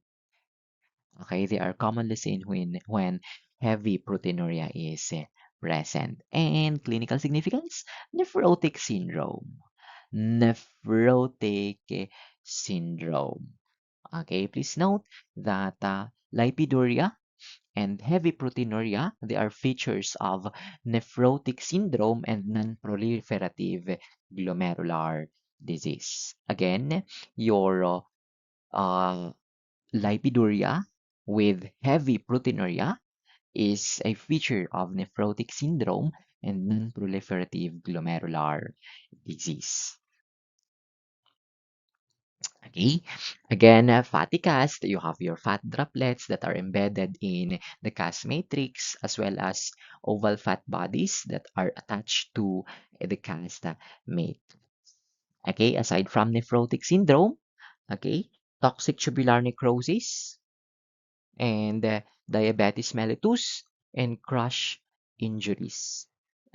Okay, they are commonly seen when heavy proteinuria is present. And clinical significance, nephrotic syndrome. Nephrotic syndrome. Okay, please note that lipiduria and heavy proteinuria, they are features of nephrotic syndrome and non-proliferative glomerular disease. Again, your lipiduria with heavy proteinuria is a feature of nephrotic syndrome and non-proliferative glomerular disease. Okay, again, fatty cast, you have your fat droplets that are embedded in the cast matrix, as well as oval fat bodies that are attached to the cast matrix. Okay, aside from nephrotic syndrome, okay, toxic tubular necrosis, and diabetes mellitus, and crush injuries.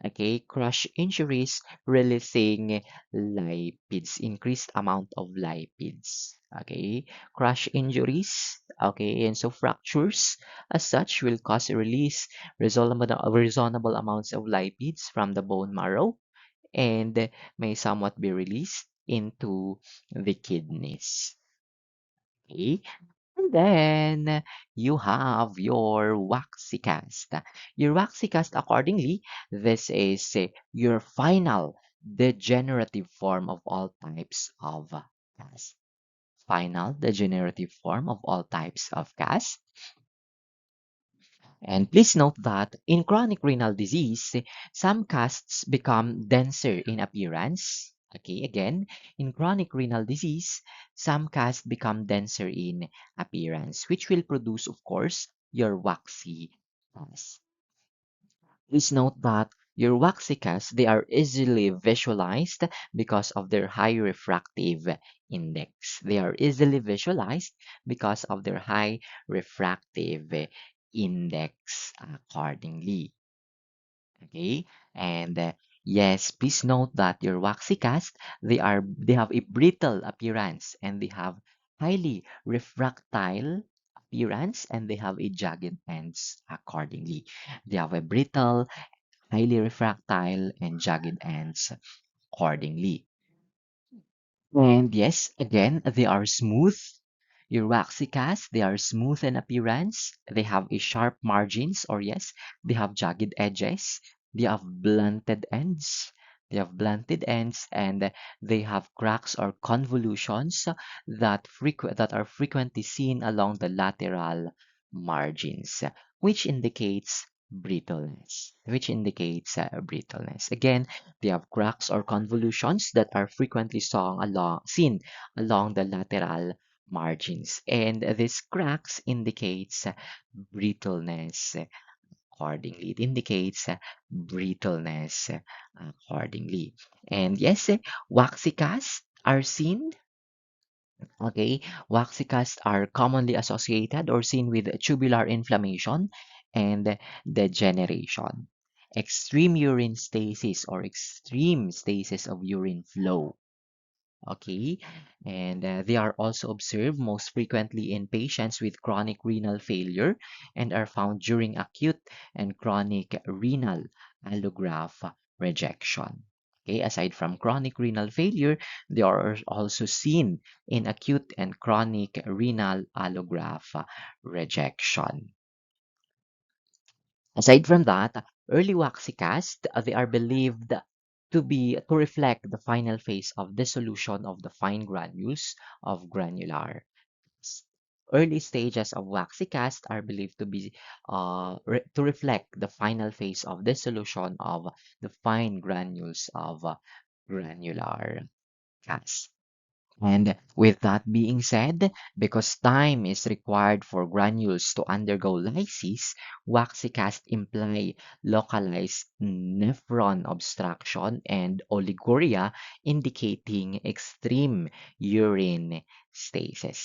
Okay, crush injuries releasing lipids, increased amount of lipids. Okay, crush injuries. Okay, and so fractures as such will cause a reasonable amounts of lipids from the bone marrow and may somewhat be released into the kidneys. Okay, And then you have your waxy cast. Your waxy cast, accordingly, this is your final degenerative form of all types of cast. Final degenerative form of all types of cast. And please note that in chronic renal disease, some casts become denser in appearance. Okay, again, in chronic renal disease, some casts become denser in appearance, which will produce, of course, your waxy cast. Please note that your waxy casts, they are easily visualized because of their high refractive index. They are easily visualized because of their high refractive index accordingly. Okay, and yes, please note that your waxy cast, they have a brittle appearance and they have highly refractile appearance and they have a jagged ends accordingly. They have a brittle, highly refractile, and jagged ends accordingly. And yes, again, they are smooth. Your waxy cast, they are smooth in appearance. They have a sharp margins, or yes, they have jagged edges. They have blunted ends. They have blunted ends, and they have cracks or convolutions that are frequently seen along the lateral margins, which indicates brittleness. Brittleness. Again, they have cracks or convolutions that are frequently seen along the lateral margins. And these cracks indicates brittleness accordingly. It indicates brittleness accordingly. And yes, waxy casts are seen. Okay, waxy casts are commonly associated or seen with tubular inflammation and degeneration, extreme urine stasis or extreme stasis of urine flow. Okay, and they are also observed most frequently in patients with chronic renal failure and are found during acute and chronic renal allograft rejection. Okay, aside from chronic renal failure, they are also seen in acute and chronic renal allograft rejection. Aside from that, early waxy cast, they are believed to reflect the final phase of dissolution of the fine granules of granular. Early stages of waxy cast are believed to be to reflect the final phase of dissolution of the fine granules of granular cast. And with that being said, because time is required for granules to undergo lysis, waxy cast imply localized nephron obstruction and oliguria, indicating extreme urine stasis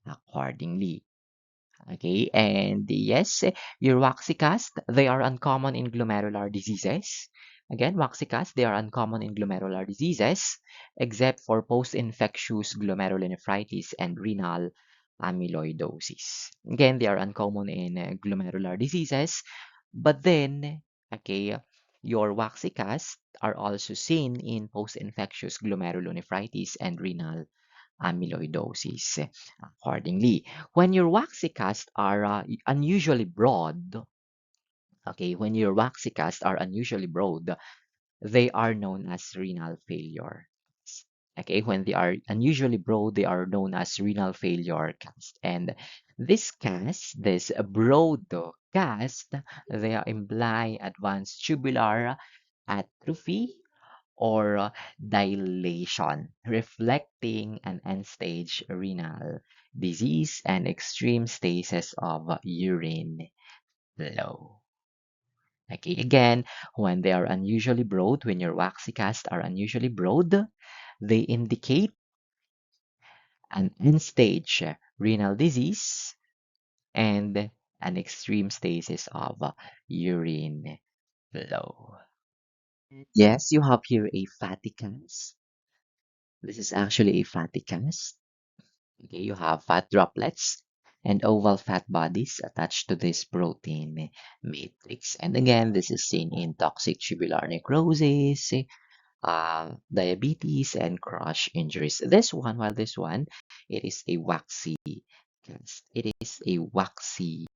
accordingly. Okay, and yes, your waxy cast, they are uncommon in glomerular diseases. Again, waxy cast, they are uncommon in glomerular diseases, except for post-infectious glomerulonephritis and renal amyloidosis. Again, they are uncommon in glomerular diseases, but then, okay, your waxy cast are also seen in post-infectious glomerulonephritis and renal amyloidosis accordingly. When your waxy casts are unusually broad, okay, when your waxy casts are unusually broad, they are known as renal failure. Okay, when they are unusually broad, they are known as renal failure cast. And this broad cast, they imply advanced tubular atrophy or dilation, reflecting an end-stage renal disease and extreme stasis of urine flow. Okay, again, when they are unusually broad, when your waxy casts are unusually broad, they indicate an end-stage renal disease and an extreme stasis of urine flow. Yes, you have here a fatty cast. This is actually a fatty cast. Okay, you have fat droplets and oval fat bodies attached to this protein matrix. And again, this is seen in toxic tubular necrosis, diabetes, and crush injuries. This one, while this one, it is a waxy cast. It is a waxy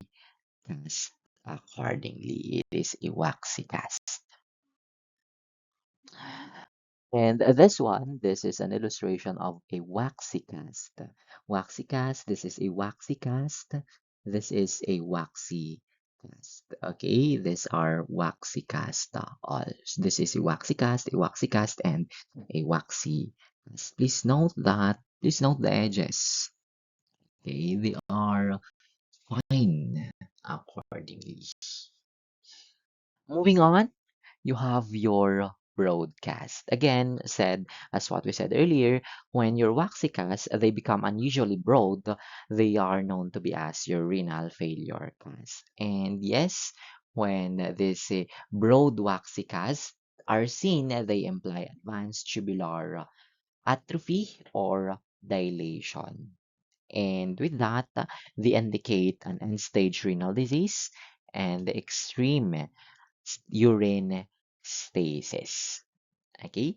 cast. Accordingly, it is a waxy cast. And this one, this is an illustration of a waxy cast. Waxy cast, this is a waxy cast. This is a waxy cast. Okay, these are waxy cast. All this is a waxy cast, and a waxy cast. Please note the edges. Okay, they are fine accordingly. Moving on, you have your broadcast. Again, said as what we said earlier, when your waxy cast they become unusually broad, they are known to be as your renal failure cast. And yes, when this broad waxy cast are seen, they imply advanced tubular atrophy or dilation. And with that, they indicate an end-stage renal disease and extreme urine stasis. Okay?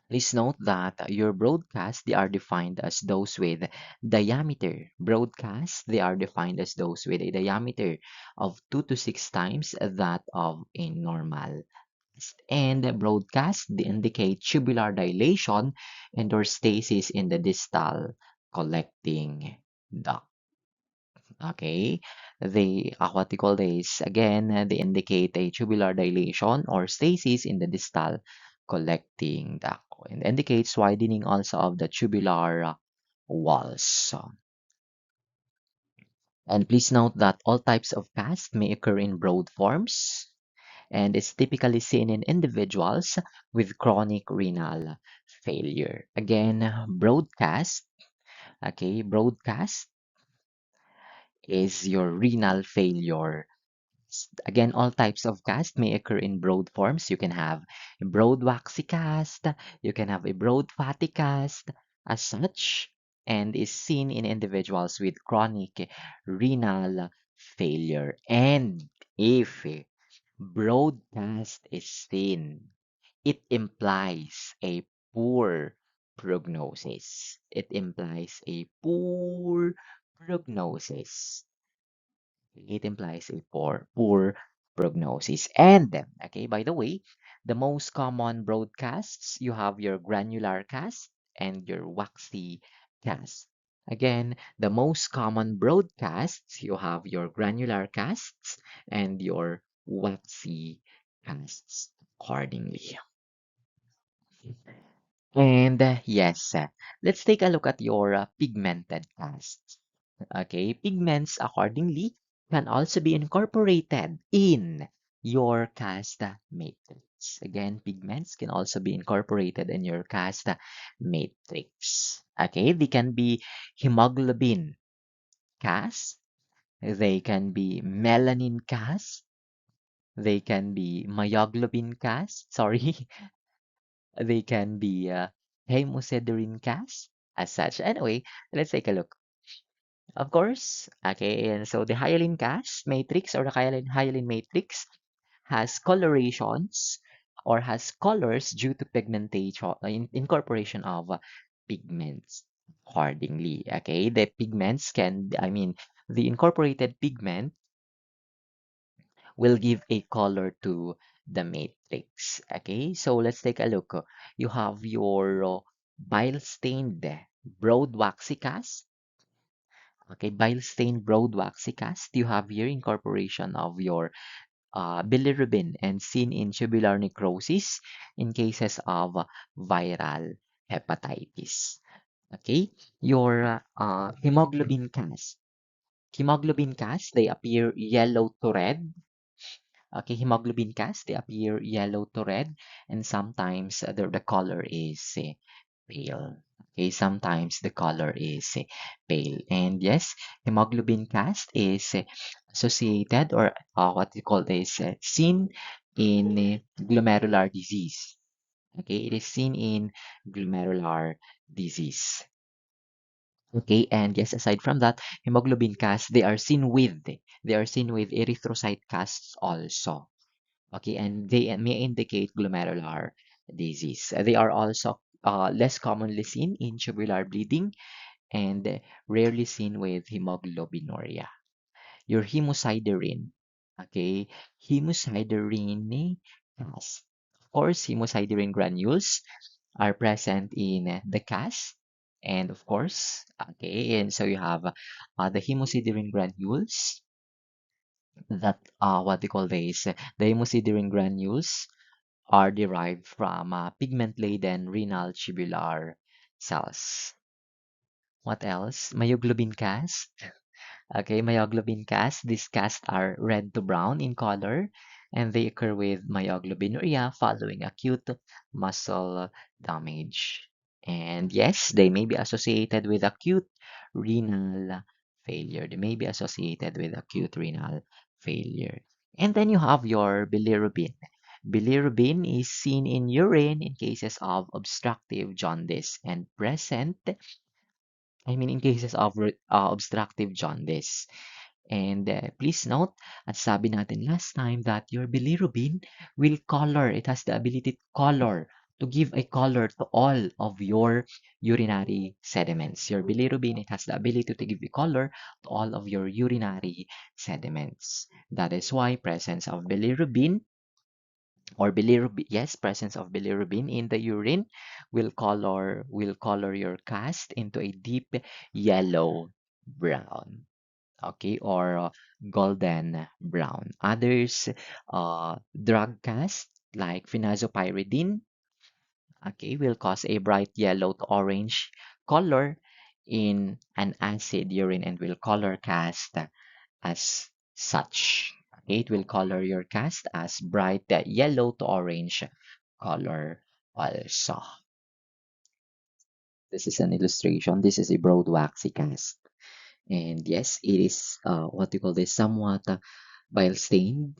Please note that your broadcasts, they are defined as those with diameter. Broadcasts, they are defined as those with a diameter of 2 to 6 times that of a normal cast. And broadcasts, they indicate tubular dilation and or stasis in the distal collecting duct. Okay, what they call this again, they indicate a tubular dilation or stasis in the distal collecting duct and indicates widening also of the tubular walls. And please note that all types of cast may occur in broad forms and is typically seen in individuals with chronic renal failure. Again, broadcast, okay, broadcast is your renal failure. Again, all types of cast may occur in broad forms. You can have a broad waxy cast, you can have a broad fatty cast as such, and is seen in individuals with chronic renal failure. And if broad cast is seen, it implies a poor prognosis. It implies a poor prognosis. It implies a poor prognosis. And, okay, by the way, the most common broadcasts, you have your granular cast and your waxy cast. Again, the most common broadcasts, you have your granular casts and your waxy casts accordingly. And yes, let's take a look at your pigmented casts. Okay, pigments accordingly can also be incorporated in your cast matrix. Again, pigments can also be incorporated in your cast matrix. Okay, they can be hemoglobin cast, they can be melanin cast, they can be myoglobin cast, sorry, they can be hemosiderin cast as such. Anyway, let's take a look. Of course, okay, and so the hyaline cast matrix or the hyaline matrix has colorations or has colors due to pigmentation, incorporation of pigments accordingly. Okay, the pigments can, I mean, the incorporated pigment will give a color to the matrix. Okay, so let's take a look. You have your bile stained broad waxy cast. Okay, bile stained broad waxy cast. You have here incorporation of your bilirubin and seen in tubular necrosis in cases of viral hepatitis. Okay, your hemoglobin cast. Hemoglobin cast, they appear yellow to red. Okay, hemoglobin cast, they appear yellow to red, and sometimes the color is pale. Okay, sometimes the color is pale. And yes, hemoglobin cast is associated or what we call this seen in glomerular disease. Okay, it is seen in glomerular disease. Okay, and yes, aside from that, hemoglobin casts they are seen with erythrocyte casts also. Okay, and they may indicate glomerular disease. They are also less commonly seen in tubular bleeding and rarely seen with hemoglobinuria. Your hemosiderin, okay, hemosiderin cast. Of course, hemosiderin granules are present in the cast, and of course, okay, and so you have the hemosiderin granules that what they call this, the hemosiderin granules are derived from pigment-laden renal tubular cells. What else? Myoglobin cast. Okay, myoglobin casts. These casts are red to brown in color, and they occur with myoglobinuria following acute muscle damage. And yes, they may be associated with acute renal failure. They may be associated with acute renal failure. And then you have your bilirubin. Bilirubin is seen in urine in cases of obstructive jaundice and present, in cases of obstructive jaundice. And please note, at sabi natin last time that your bilirubin will color. It has the ability to color, to give a color to all of your urinary sediments. Your bilirubin, it has the ability to give a color to all of your urinary sediments. That is why presence of bilirubin or bilirubin, yes, presence of bilirubin in the urine will color your cast into a deep yellow brown, okay, or golden brown. Others, drug cast like phenazopyridine, okay, will cause a bright yellow to orange color in an acid urine and will color cast as such. Okay, it will color your cast as bright yellow to orange color also. This is an illustration. This is a broad waxy cast. And yes, it is what you call this, somewhat bile stained.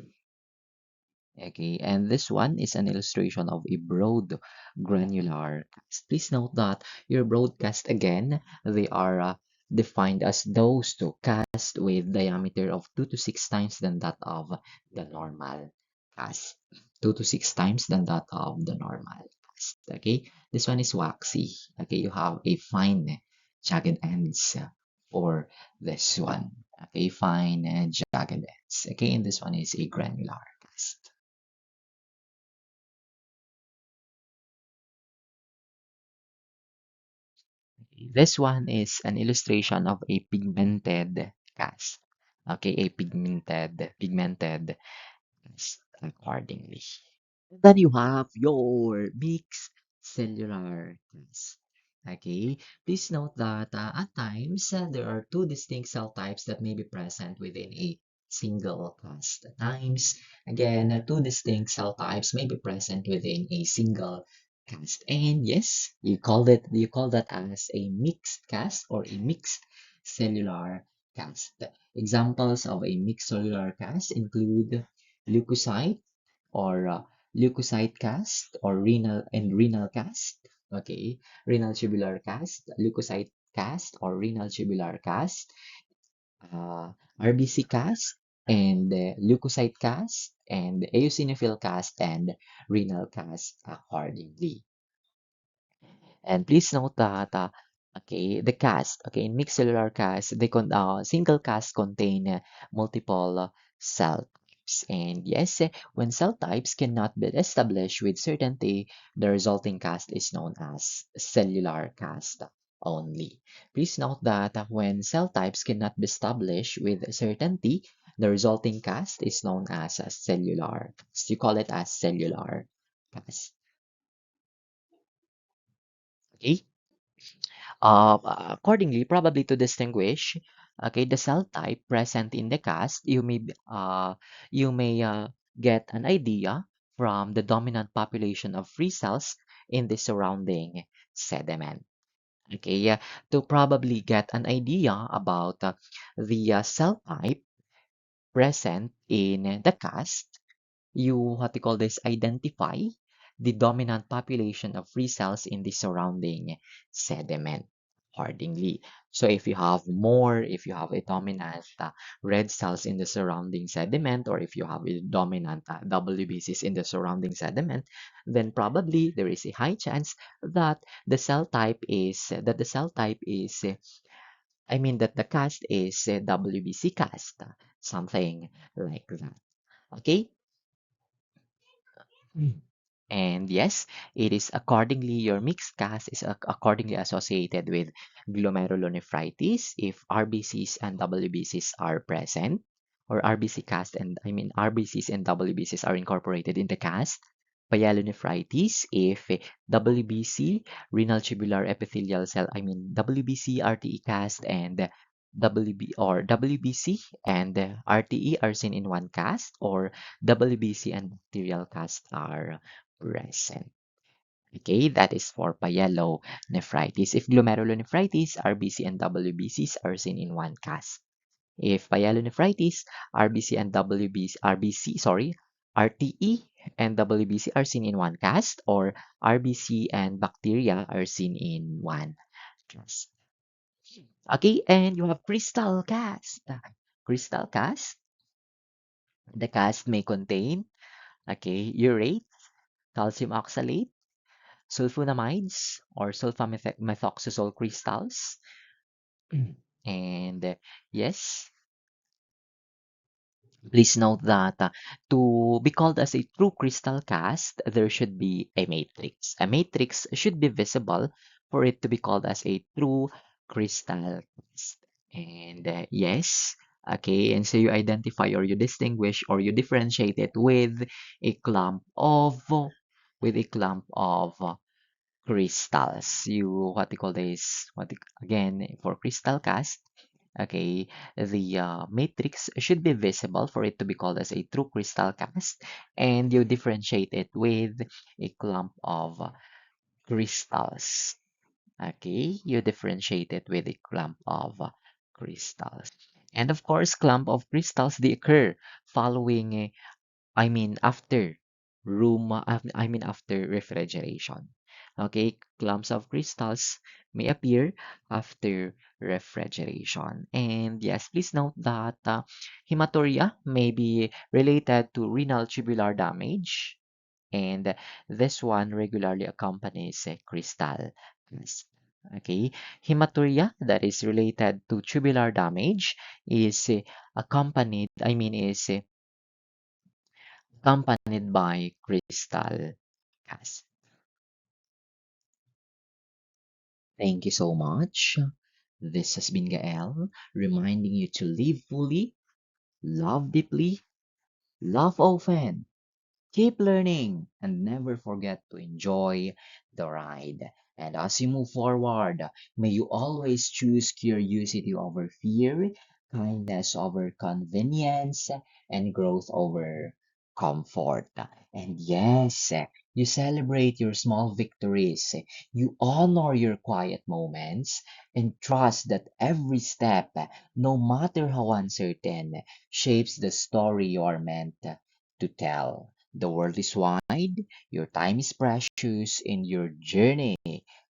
Okay, and this one is an illustration of a broad granular cast. Please note that your broadcast again, they are defined as those to cast with diameter of 2 to 6 times than that of the normal cast. 2 to 6 times than that of the normal cast. Okay, this one is waxy. Okay, you have a fine jagged ends for this one. Okay, fine jagged ends. Okay, and this one is a granular cast. This one is an illustration of a pigmented cast. Okay, a pigmented cast accordingly. Then you have your mixed cellular cast. Okay, please note that at times there are two distinct cell types that may be present within a single cast. At times, again, two distinct cell types may be present within a single cast. And yes, you call that as a mixed cast or a mixed cellular cast. Examples of a mixed cellular cast include leukocyte or leukocyte cast or renal cast. Okay, renal tubular cast, leukocyte cast or renal tubular cast, uh, RBC cast, and leukocyte cast, and eosinophil cast, and renal cast accordingly. And please note that, okay, the cast, okay, in mixed cellular cast, single cast contain multiple cell types. And yes, when cell types cannot be established with certainty, the resulting cast is known as cellular cast only. Please note that when cell types cannot be established with certainty, the resulting cast is known as a cellular cast. You call it as cellular cast. Okay? Accordingly, probably to distinguish, okay, the cell type present in the cast, you may get an idea from the dominant population of free cells in the surrounding sediment. Okay, to probably get an idea about the cell type present in the cast, you what you call this identify the dominant population of free cells in the surrounding sediment. accordingly. So if you have a dominant red cells in the surrounding sediment, or if you have a dominant WBCs in the surrounding sediment, then probably there is a high chance that the cell type is that the cast is WBC cast, something like that. Okay. And yes, it is accordingly, your mixed cast is accordingly associated with glomerulonephritis if RBCs and WBCs are present, or RBC cast and RBCs and WBCs are incorporated in the cast. Pyelonephritis if WBC, renal tubular epithelial cell, WBC, RTE cast and WBC and RTE are seen in one cast, or WBC and bacterial cast are present. Okay, that is for pyelonephritis. If glomerulonephritis, RBC and WBCs are seen in one cast. If pyelonephritis, RBC and WBC, RBC, sorry, RTE and WBC are seen in one cast, or RBC and bacteria are seen in one cast. Okay, and you have crystal cast. Crystal cast, the cast may contain, urate, calcium oxalate, sulfonamides or sulfamethoxazole crystals. And yes, please note that to be called as a true crystal cast, there should be a matrix. A matrix should be visible for it to be called as a true crystal cast. And yes, okay, and so you identify or you distinguish or you differentiate it a clump of with a clump of crystals. What you call this? Again, for crystal cast, okay, the matrix should be visible for it to be called as a true crystal cast, and you differentiate it with a clump of crystals. Okay, you differentiate it with a clump of crystals. And of course, clump of crystals, they occur following after after refrigeration. Okay, clumps of crystals may appear after refrigeration. And yes, please note that hematuria may be related to renal tubular damage, and this one regularly accompanies a crystal cast. Okay, hematuria that is related to tubular damage is accompanied, is accompanied by crystal cast. Thank you so much. This has been Gael, reminding you to live fully, love deeply, love often, keep learning, and never forget to enjoy the ride. And as you move forward, may you always choose curiosity over fear, kindness over convenience, and growth over comfort. And yes, you celebrate your small victories, you honor your quiet moments, and trust that every step, no matter how uncertain, shapes the story you are meant to tell. The world is wide, your time is precious, and your journey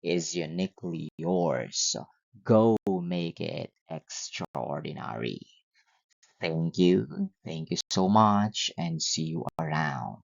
is uniquely yours. So go make it extraordinary. Thank you. Thank you so much, and see you around.